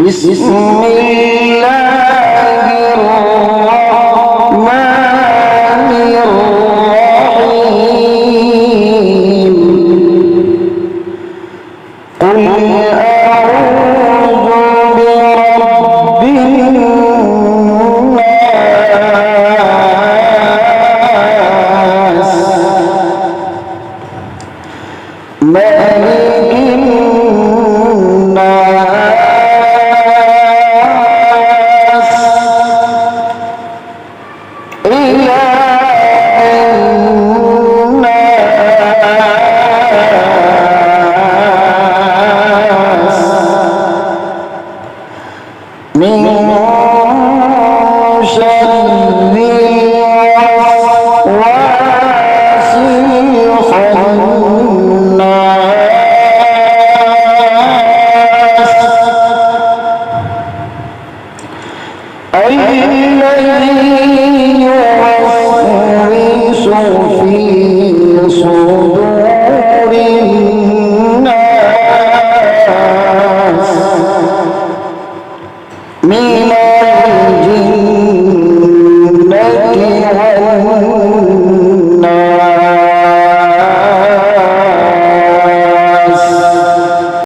بسم الله الرحمن الرحيم قل أعوذ برب الناس ملك الناس إله الناس من شر الوسواس الذي يوسوس في صدور الناس من الجنة والناس